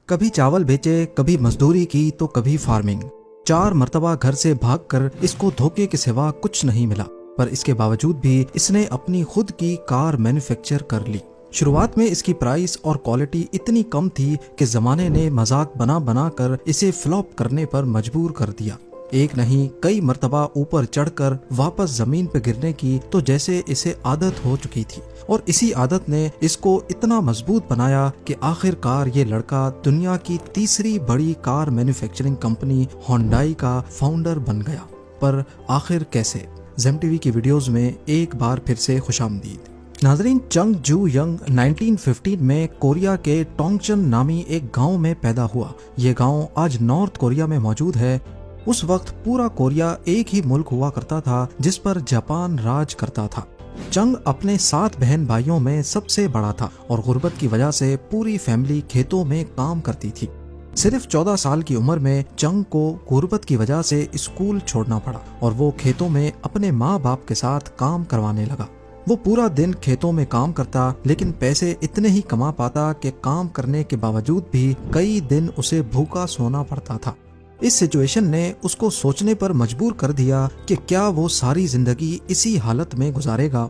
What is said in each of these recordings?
कभी चावल बेचे, कभी मजदूरी की तो कभी फार्मिंग। 4 मर्तबा घर से भागकर इसको धोखे के सिवा कुछ नहीं मिला, पर इसके बावजूद भी इसने अपनी खुद की कार मैन्युफैक्चर कर ली। शुरुआत में इसकी प्राइस और क्वालिटी इतनी कम थी कि जमाने ने मजाक बना बना कर इसे फ्लॉप करने पर मजबूर कर दिया। एक नहीं कई मर्तबा ऊपर चढ़कर वापस जमीन पर गिरने की तो जैसे इसे आदत हो चुकी थी, और इसी आदत ने इसको इतना मजबूत बनाया कि आखिरकार ये लड़का दुनिया की तीसरी बड़ी कार मैन्युफैक्चरिंग कंपनी होंडाई का फाउंडर बन गया। पर आखिर कैसे? जेम टीवी की वीडियोस में एक बार फिर से खुशामदीद। नाजरीन, चंग जू यंग 1915 में कोरिया के टोंगचन नामी एक गांव में पैदा हुआ। ये गांव आज नॉर्थ कोरिया में मौजूद है। उस वक्त पूरा कोरिया एक ही मुल्क हुआ करता था जिस पर जापान राज करता था। चंग अपने 7 बहन भाइयों में सबसे बड़ा था और गुर्बत की वजह से पूरी फैमिली खेतों में काम करती थी। सिर्फ 14 साल की उम्र में चंग को गुर्बत की वजह से स्कूल छोड़ना पड़ा और वो खेतों में अपने माँ बाप के साथ काम करवाने लगा। वो पूरा दिन खेतों में काम करता, लेकिन पैसे इतने ही कमा पाता कि काम करने के बावजूद भी कई दिन उसे भूखा सोना पड़ता था। इस सिचुएशन ने उसको सोचने पर मजबूर कर दिया कि क्या वो सारी जिंदगी इसी हालत में गुजारेगा।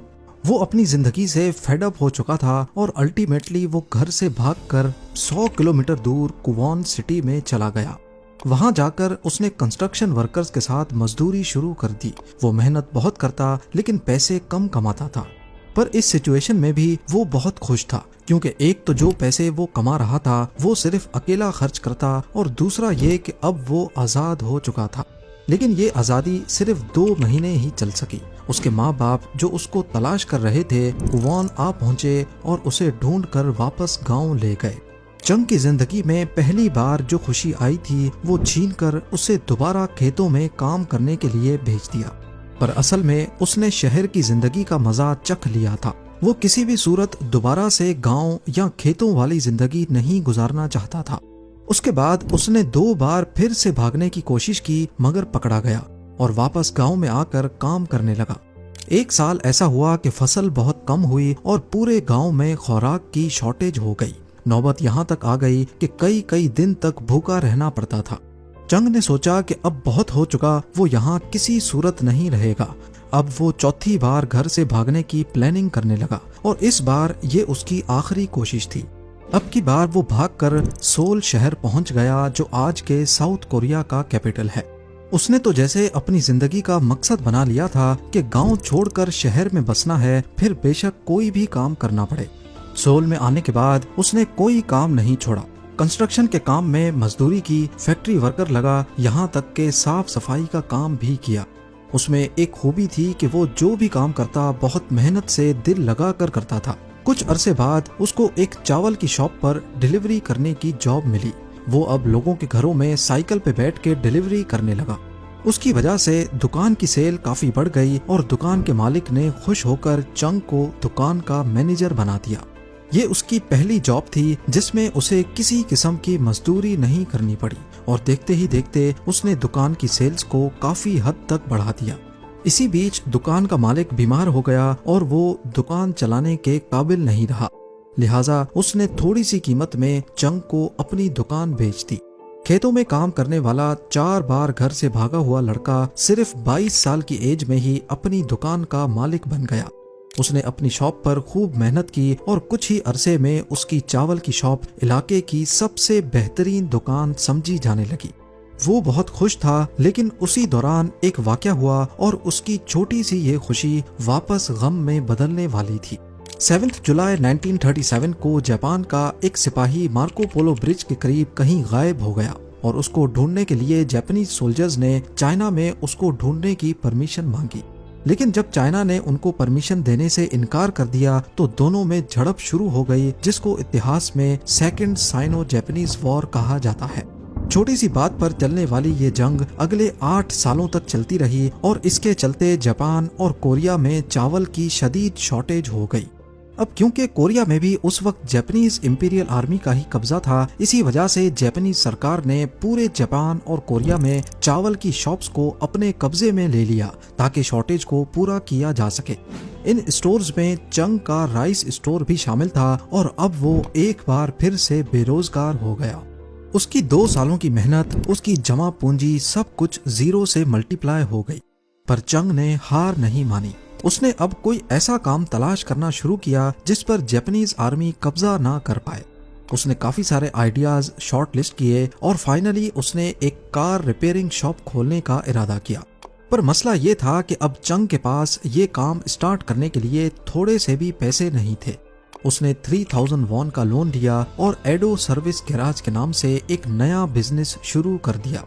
वो अपनी जिंदगी से फेड अप हो चुका था और अल्टीमेटली वो घर से भागकर 100 किलोमीटर दूर कुवॉन सिटी में चला गया। वहां जाकर उसने कंस्ट्रक्शन वर्कर्स के साथ मजदूरी शुरू कर दी। वो मेहनत बहुत करता लेकिन पैसे कम कमाता था, पर इस सिचुएशन में भी वो बहुत खुश था, क्योंकि एक तो जो पैसे वो कमा रहा था वो सिर्फ अकेला खर्च करता, और दूसरा ये कि अब वो आज़ाद हो चुका था। लेकिन ये आज़ादी सिर्फ 2 महीने ही चल सकी। उसके माँ बाप जो उसको तलाश कर रहे थे कुवॉन आ पहुंचे और उसे ढूंढकर वापस गांव ले गए। चंग की जिंदगी में पहली बार जो खुशी आई थी वो छीन कर उसे दोबारा खेतों में काम करने के लिए भेज दिया। पर असल में उसने शहर की जिंदगी का मजा चख लिया था। वो किसी भी सूरत दोबारा से गांव या खेतों वाली जिंदगी नहीं गुजारना चाहता था। उसके बाद उसने 2 बार फिर से भागने की कोशिश की, मगर पकड़ा गया और वापस गांव में आकर काम करने लगा। 1 साल ऐसा हुआ कि फसल बहुत कम हुई और पूरे गांव में खुराक की शॉर्टेज हो गई। नौबत यहाँ तक आ गई कि कई दिन तक भूखा रहना पड़ता था। चंग ने सोचा कि अब बहुत हो चुका, वो यहाँ किसी सूरत नहीं रहेगा। अब वो चौथी बार घर से भागने की प्लानिंग करने लगा और इस बार ये उसकी आखिरी कोशिश थी। अब की बार वो भागकर सोल शहर पहुंच गया जो आज के साउथ कोरिया का कैपिटल है। उसने तो जैसे अपनी जिंदगी का मकसद बना लिया था कि गांव छोड़कर शहर में बसना है, फिर बेशक कोई भी काम करना पड़े। सोल में आने के बाद उसने कोई काम नहीं छोड़ा। कंस्ट्रक्शन के काम में मजदूरी की, फैक्ट्री वर्कर लगा, यहाँ तक के साफ सफाई का काम भी किया। उसमें एक खूबी थी कि वो जो भी काम करता बहुत मेहनत से दिल लगा कर करता था। कुछ अरसे बाद उसको एक चावल की शॉप पर डिलीवरी करने की जॉब मिली। वो अब लोगों के घरों में साइकिल पे बैठ के डिलीवरी करने लगा। उसकी वजह से दुकान की सेल काफी बढ़ गई और दुकान के मालिक ने खुश होकर चंग को दुकान का मैनेजर बना दिया। ये उसकी पहली जॉब थी जिसमें उसे किसी किस्म की मजदूरी नहीं करनी पड़ी, और देखते ही देखते उसने दुकान की सेल्स को काफी हद तक बढ़ा दिया। इसी बीच दुकान का मालिक बीमार हो गया और वो दुकान चलाने के काबिल नहीं रहा, लिहाजा उसने थोड़ी सी कीमत में चंग को अपनी दुकान बेच दी। खेतों में काम करने वाला 4 बार घर से भागा हुआ लड़का सिर्फ 22 साल की एज में ही अपनी दुकान का मालिक बन गया। उसने अपनी शॉप पर खूब मेहनत की और कुछ ही अरसे में उसकी चावल की शॉप इलाके की सबसे बेहतरीन दुकान समझी जाने लगी। वो बहुत खुश था, लेकिन उसी दौरान एक वाकया हुआ और उसकी छोटी सी ये खुशी वापस गम में बदलने वाली थी। 7 जुलाई 1937 को जापान का एक सिपाही मार्को पोलो ब्रिज के करीब कहीं गायब हो गया और उसको ढूंढने के लिए जापानीज सोल्जर्स ने चाइना में उसको ढूंढने की परमिशन मांगी। लेकिन जब चाइना ने उनको परमिशन देने से इनकार कर दिया तो दोनों में झड़प शुरू हो गई, जिसको इतिहास में सेकंड साइनो जापानीज वॉर कहा जाता है। छोटी सी बात पर चलने वाली ये जंग अगले 8 सालों तक चलती रही और इसके चलते जापान और कोरिया में चावल की शदीद शॉर्टेज हो गई। अब क्योंकि कोरिया में भी उस वक्त जापानीज इंपीरियल आर्मी का ही कब्जा था, इसी वजह से जापानीज सरकार ने पूरे जापान और कोरिया में चावल की शॉप्स को अपने कब्जे में ले लिया ताकि शॉर्टेज को पूरा किया जा सके। इन स्टोर्स में चंग का राइस स्टोर भी शामिल था और अब वो एक बार फिर से बेरोजगार हो गया। उसकी 2 सालों की मेहनत, उसकी जमा पूंजी, सब कुछ जीरो से मल्टीप्लाई हो गई। पर चंग ने हार नहीं मानी। उसने अब कोई ऐसा काम तलाश करना शुरू किया जिस पर जापानीज आर्मी कब्जा ना कर पाए। उसने काफी सारे आइडियाज शॉर्ट लिस्ट किए और फाइनली उसने एक कार रिपेयरिंग शॉप खोलने का इरादा किया। पर मसला ये था कि अब चंग के पास ये काम स्टार्ट करने के लिए थोड़े से भी पैसे नहीं थे। उसने 3000 वॉन का लोन लिया और एडो सर्विस गैराज के नाम से एक नया बिजनेस शुरू कर दिया।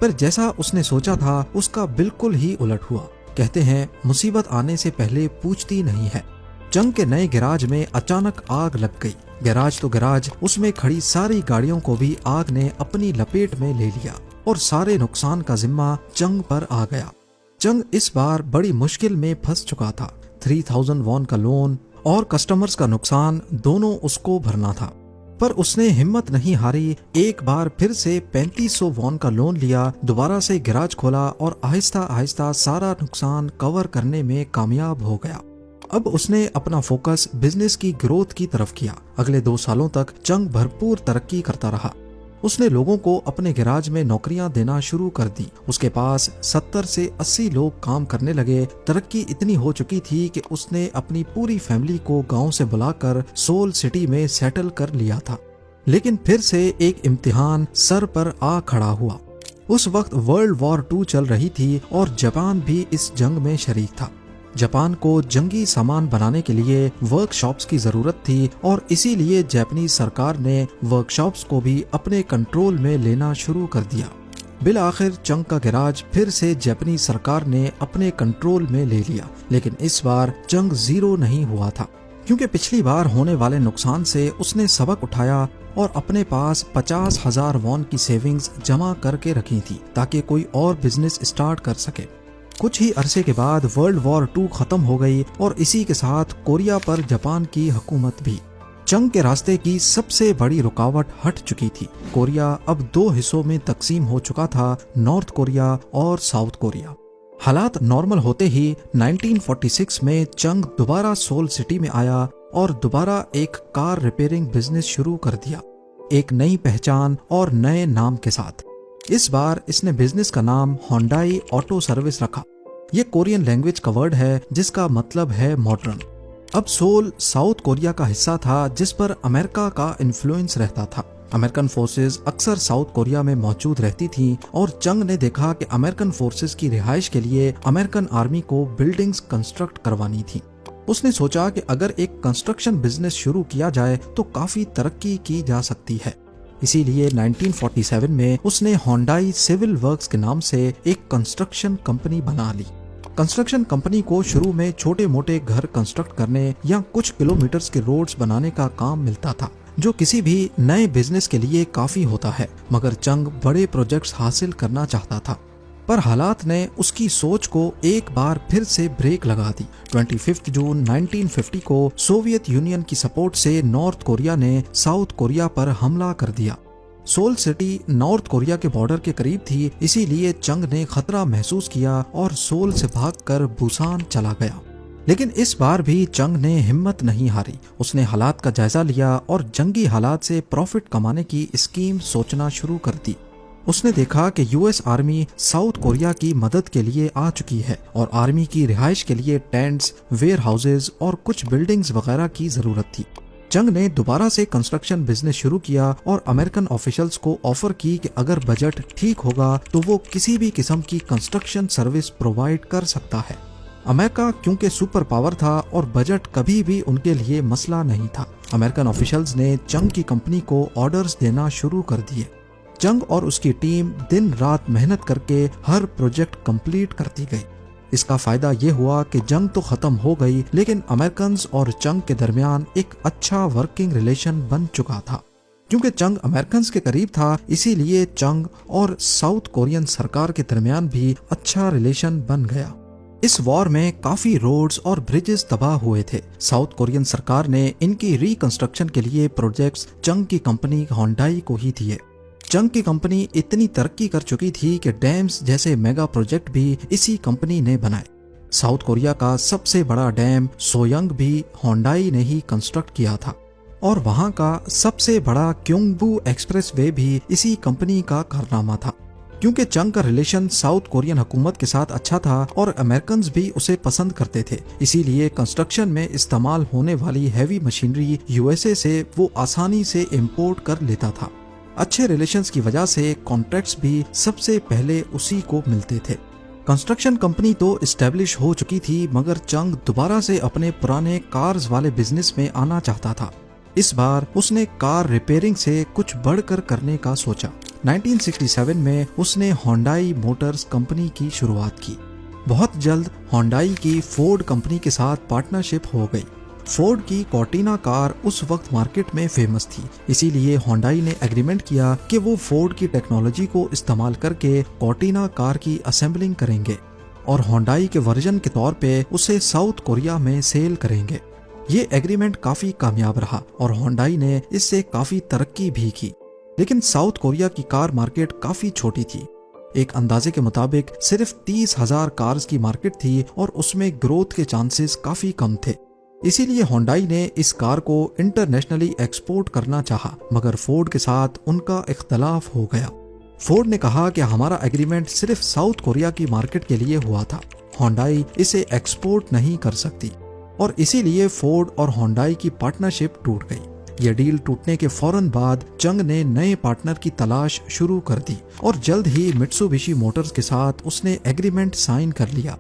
पर जैसा उसने सोचा था उसका बिल्कुल ही उलट हुआ। कहते हैं मुसीबत आने से पहले पूछती नहीं है। चंग के नए गैराज में अचानक आग लग गई। गैराज तो गैराज, उसमें खड़ी सारी गाड़ियों को भी आग ने अपनी लपेट में ले लिया और सारे नुकसान का जिम्मा चंग पर आ गया। चंग इस बार बड़ी मुश्किल में फंस चुका था। 3000 वॉन का लोन और कस्टमर्स का नुकसान दोनों उसको भरना था। पर उसने हिम्मत नहीं हारी। एक बार फिर से 3500 वॉन का लोन लिया, दोबारा से गैराज खोला और आहिस्ता आहिस्ता सारा नुकसान कवर करने में कामयाब हो गया। अब उसने अपना फोकस बिजनेस की ग्रोथ की तरफ किया। अगले 2 सालों तक चंग भरपूर तरक्की करता रहा। उसने लोगों को अपने गैराज में नौकरियां देना शुरू कर दी। उसके पास 70 से 80 लोग काम करने लगे। तरक्की इतनी हो चुकी थी कि उसने अपनी पूरी फैमिली को गांव से बुलाकर सोल सिटी में सेटल कर लिया था। लेकिन फिर से एक इम्तिहान सर पर आ खड़ा हुआ। उस वक्त वर्ल्ड वॉर 2 चल रही थी और जापान भी इस जंग में शरीक था। जापान को जंगी सामान बनाने के लिए वर्कशॉप्स की जरूरत थी और इसीलिए जापानीज सरकार ने वर्कशॉप्स को भी अपने कंट्रोल में लेना शुरू कर दिया। बिल आखिर चंग का गैराज फिर से जापानीज सरकार ने अपने कंट्रोल में ले लिया। लेकिन इस बार चंग जीरो नहीं हुआ था, क्योंकि पिछली बार होने वाले नुकसान से उसने सबक उठाया और अपने पास 50,000 वॉन की सेविंग्स जमा करके रखी थी ताकि कोई और बिजनेस स्टार्ट कर सके। कुछ ही अरसे के बाद वर्ल्ड वॉर 2 खत्म हो गई और इसी के साथ कोरिया पर जापान की हुकूमत भी। चंग के रास्ते की सबसे बड़ी रुकावट हट चुकी थी। कोरिया अब 2 हिस्सों में तकसीम हो चुका था, नॉर्थ कोरिया और साउथ कोरिया। हालात नॉर्मल होते ही 1946 में चंग दोबारा सोल सिटी में आया और दोबारा एक कार रिपेयरिंग बिजनेस शुरू कर दिया, एक नई पहचान और नए नाम के साथ। इस बार इसने बिजनेस का नाम होंडाई ऑटो सर्विस रखा। ये कोरियन लैंग्वेज का वर्ड है जिसका मतलब है मॉडर्न। अब सोल साउथ कोरिया का हिस्सा था जिस पर अमेरिका का इन्फ्लुएंस रहता था। अमेरिकन फोर्सेस अक्सर साउथ कोरिया में मौजूद रहती थी और चंग ने देखा कि अमेरिकन फोर्सेस की रिहाइश के लिए अमेरिकन आर्मी को बिल्डिंग्स कंस्ट्रक्ट करवानी थी। उसने सोचा कि अगर एक कंस्ट्रक्शन बिजनेस शुरू किया जाए तो काफी तरक्की की जा सकती है। इसीलिए 1947 में उसने होंडाई सिविल वर्क्स के नाम से एक कंस्ट्रक्शन कंपनी बना ली। कंस्ट्रक्शन कंपनी को शुरू में छोटे मोटे घर कंस्ट्रक्ट करने या कुछ किलोमीटर्स के रोड्स बनाने का काम मिलता था, जो किसी भी नए बिजनेस के लिए काफी होता है। मगर चंग बड़े प्रोजेक्ट्स हासिल करना चाहता था, पर हालात ने उसकी सोच को एक बार फिर से ब्रेक लगा दी। 25 जून 1950 को सोवियत यूनियन की सपोर्ट से नॉर्थ कोरिया ने साउथ कोरिया पर हमला कर दिया। सोल सिटी नॉर्थ कोरिया के बॉर्डर के करीब थी, इसीलिए चंग ने खतरा महसूस किया और सोल से भागकर बुसान चला गया। लेकिन इस बार भी चंग ने हिम्मत नहीं हारी। उसने हालात का जायजा लिया और जंगी हालात से प्रॉफिट कमाने की स्कीम सोचना शुरू कर दी। उसने देखा कि यूएस आर्मी साउथ कोरिया की मदद के लिए आ चुकी है और आर्मी की रिहाइश के लिए टेंट्स, वेयर हाउसेज और कुछ बिल्डिंग्स वगैरह की जरूरत थी। चंग ने दोबारा से कंस्ट्रक्शन बिजनेस शुरू किया और अमेरिकन ऑफिशियल्स को ऑफर की कि अगर बजट ठीक होगा तो वो किसी भी किस्म की कंस्ट्रक्शन सर्विस प्रोवाइड कर सकता है। अमेरिका क्योंकि सुपर पावर था और बजट कभी भी उनके लिए मसला नहीं था। अमेरिकन ऑफिशियल्स ने चंग की कंपनी को ऑर्डर्स देना शुरू कर दिए। चंग और उसकी टीम दिन रात मेहनत करके हर प्रोजेक्ट कंप्लीट करती गई। इसका फायदा ये हुआ कि जंग तो खत्म हो गई, लेकिन अमेरिकन और चंग के दरमियान एक अच्छा वर्किंग रिलेशन बन चुका था। क्योंकि चंग अमेरिकन के करीब था, इसीलिए चंग और साउथ कोरियन सरकार के दरमियान भी अच्छा रिलेशन बन गया। इस वॉर में काफी रोड्स और ब्रिजेस तबाह हुए थे। साउथ कोरियन सरकार ने इनकी रिकंस्ट्रक्शन के लिए प्रोजेक्ट्स चंग की कंपनी होंडाई को ही दिए। चंग की कंपनी इतनी तरक्की कर चुकी थी कि डैम्स जैसे मेगा प्रोजेक्ट भी इसी कंपनी ने बनाए। साउथ कोरिया का सबसे बड़ा डैम सोयंग भी होंडाई ने ही कंस्ट्रक्ट किया था और वहाँ का सबसे बड़ा क्योंगबू एक्सप्रेसवे भी इसी कंपनी का कारनामा था। क्योंकि चंग का रिलेशन साउथ कोरियन हुकूमत के साथ अच्छा था और अमेरिकन भी उसे पसंद करते थे, इसीलिए कंस्ट्रक्शन में इस्तेमाल होने वाली हैवी मशीनरी यूएसए से वो आसानी से इंपोर्ट कर लेता था। अच्छे रिलेशंस की वजह से कॉन्ट्रैक्ट्स भी सबसे पहले उसी को मिलते थे। कंस्ट्रक्शन कंपनी तो एस्टेब्लिश हो चुकी थी, मगर चंग दोबारा से अपने पुराने कार्स वाले बिजनेस में आना चाहता था। इस बार उसने कार रिपेयरिंग से कुछ बढ़कर करने का सोचा। 1967 में उसने होंडाई मोटर्स कंपनी की शुरुआत की। बहुत जल्द होंडाई की फोर्ड कंपनी के साथ पार्टनरशिप हो गई। फोर्ड की कॉर्टिना कार उस वक्त मार्केट में फेमस थी, इसीलिए होंडाई ने एग्रीमेंट किया कि वो फोर्ड की टेक्नोलॉजी को इस्तेमाल करके कॉर्टिना कार की असेंबलिंग करेंगे और होंडाई के वर्जन के तौर पे उसे साउथ कोरिया में सेल करेंगे। ये एग्रीमेंट काफी कामयाब रहा और होंडाई ने इससे काफी तरक्की भी की, लेकिन साउथ कोरिया की कार मार्केट काफी छोटी थी। एक अंदाजे के मुताबिक सिर्फ 30,000 कार्स की मार्केट थी और उसमें ग्रोथ के चांसेस काफी कम थे। इसीलिए होंडाई ने इस कार को इंटरनेशनली एक्सपोर्ट करना चाहा, मगर फोर्ड के साथ उनका इख्तलाफ हो गया। फोर्ड ने कहा कि हमारा एग्रीमेंट सिर्फ साउथ कोरिया की मार्केट के लिए हुआ था, होंडाई इसे एक्सपोर्ट नहीं कर सकती, और इसीलिए फोर्ड और होंडाई की पार्टनरशिप टूट गई। यह डील टूटने के फौरन बाद चंग ने नए पार्टनर की तलाश शुरू कर दी और जल्द ही मित्सुबिशी मोटर्स के साथ उसने एग्रीमेंट साइन कर लिया।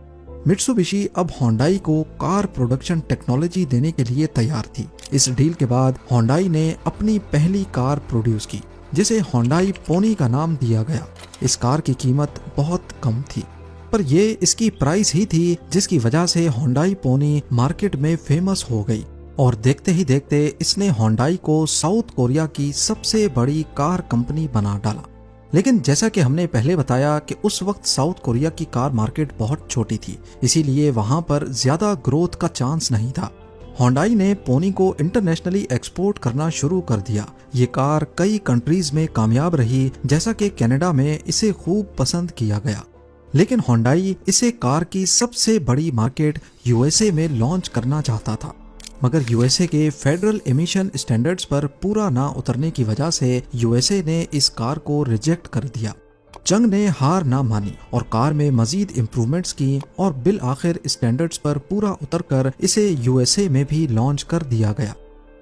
मित्सुबिशी अब होंडाई को कार प्रोडक्शन टेक्नोलॉजी देने के लिए तैयार थी। इस डील के बाद होंडाई ने अपनी पहली कार प्रोड्यूस की, जिसे होंडाई पोनी का नाम दिया गया। इस कार की कीमत बहुत कम थी, पर यह इसकी प्राइस ही थी जिसकी वजह से होंडाई पोनी मार्केट में फेमस हो गई और देखते ही देखते इसने होंडाई को साउथ कोरिया की सबसे बड़ी कार कंपनी बना डाला। लेकिन जैसा कि हमने पहले बताया कि उस वक्त साउथ कोरिया की कार मार्केट बहुत छोटी थी, इसीलिए वहां पर ज्यादा ग्रोथ का चांस नहीं था। होंडाई ने पोनी को इंटरनेशनली एक्सपोर्ट करना शुरू कर दिया। ये कार कई कंट्रीज में कामयाब रही, जैसा कि कनाडा में इसे खूब पसंद किया गया। लेकिन होंडाई इसे कार की सबसे बड़ी मार्केट यूएसए में लॉन्च करना चाहता था, मगर यूएसए के फेडरल एमिशन स्टैंडर्ड्स पर पूरा ना उतरने की वजह से यूएसए ने इस कार को रिजेक्ट कर दिया। चंग ने हार ना मानी और कार में मजीद इम्प्रूवमेंट्स की और बिल आखिर स्टैंडर्ड्स पर पूरा उतरकर इसे यूएसए में भी लॉन्च कर दिया गया।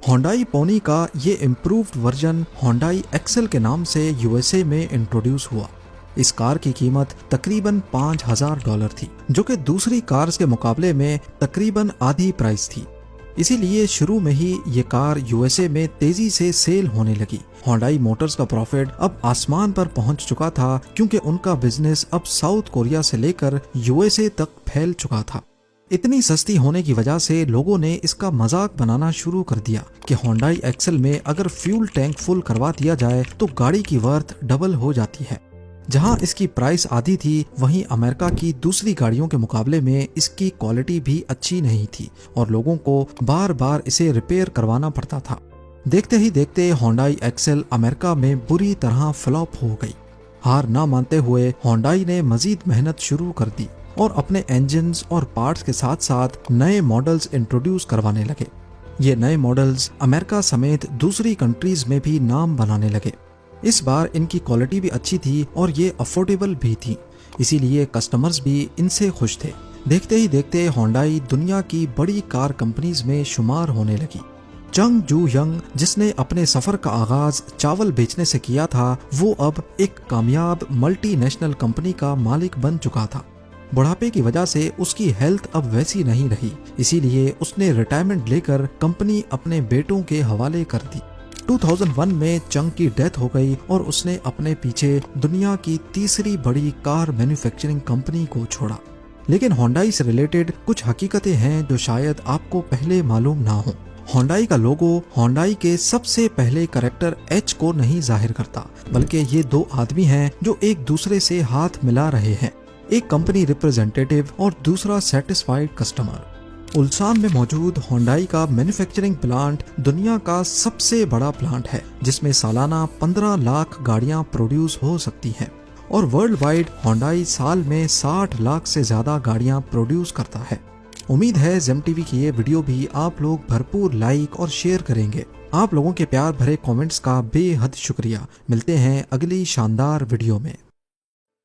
होंडाई पोनी का ये इम्प्रूव्ड वर्जन होंडाई एक्सेल के नाम से यूएसए में इंट्रोड्यूस हुआ। इस कार की कीमत तकरीबन $5,000 थी, जो कि दूसरी कार्स के मुकाबले में तकरीबन आधी प्राइस थी। इसीलिए शुरू में ही ये कार यूएसए में तेजी से सेल होने लगी। होंडाई मोटर्स का प्रॉफिट अब आसमान पर पहुंच चुका था, क्योंकि उनका बिजनेस अब साउथ कोरिया से लेकर यूएसए तक फैल चुका था। इतनी सस्ती होने की वजह से लोगों ने इसका मजाक बनाना शुरू कर दिया कि होंडाई एक्सेल में अगर फ्यूल टैंक फुल करवा दिया जाए तो गाड़ी की वर्थ डबल हो जाती है। जहां इसकी प्राइस आधी थी, वहीं अमेरिका की दूसरी गाड़ियों के मुकाबले में इसकी क्वालिटी भी अच्छी नहीं थी और लोगों को बार बार इसे रिपेयर करवाना पड़ता था। देखते ही देखते होंडाई एक्सेल अमेरिका में बुरी तरह फ्लॉप हो गई। हार ना मानते हुए होंडाई ने मजीद मेहनत शुरू कर दी और अपने इंजन्स और पार्ट्स के साथ साथ नए मॉडल्स इंट्रोड्यूस करवाने लगे। ये नए मॉडल्स अमेरिका समेत दूसरी कंट्रीज में भी नाम बनाने लगे। इस बार इनकी क्वालिटी भी अच्छी थी और ये अफोर्डेबल भी थी, इसीलिए कस्टमर्स भी इनसे खुश थे। देखते ही देखते होंडाई दुनिया की बड़ी कार कंपनीज में शुमार होने लगी। चंग जू यंग, जिसने अपने सफर का आगाज चावल बेचने से किया था, वो अब एक कामयाब मल्टीनेशनल कंपनी का मालिक बन चुका था। बुढ़ापे की वजह से उसकी हेल्थ अब वैसी नहीं रही, इसीलिए उसने रिटायरमेंट लेकर कंपनी अपने बेटों के हवाले कर दी। 2001 में चंग की डेथ हो गई और उसने अपने पीछे दुनिया की तीसरी बड़ी कार मैन्युफैक्चरिंग कंपनी को छोड़ा। लेकिन होंडाई से रिलेटेड कुछ हकीकतें हैं जो शायद आपको पहले मालूम ना हो। होंडाई का लोगो होंडाई के सबसे पहले कैरेक्टर एच को नहीं जाहिर करता, बल्कि ये दो आदमी हैं जो एक दूसरे से हाथ मिला रहे हैं, एक कंपनी रिप्रेजेंटेटिव और दूसरा सेटिस्फाइड कस्टमर। उल्सान में मौजूद होंडाई का मैन्युफैक्चरिंग प्लांट दुनिया का सबसे बड़ा प्लांट है, जिसमें सालाना 15 लाख गाड़ियां प्रोड्यूस हो सकती हैं और वर्ल्ड वाइड होंडाई साल में 60 लाख से ज्यादा गाड़ियां प्रोड्यूस करता है। उम्मीद है जेम टीवी की ये वीडियो भी आप लोग भरपूर लाइक और शेयर करेंगे। आप लोगों के प्यार भरे कमेंट्स का बेहद शुक्रिया। मिलते हैं अगली शानदार वीडियो में।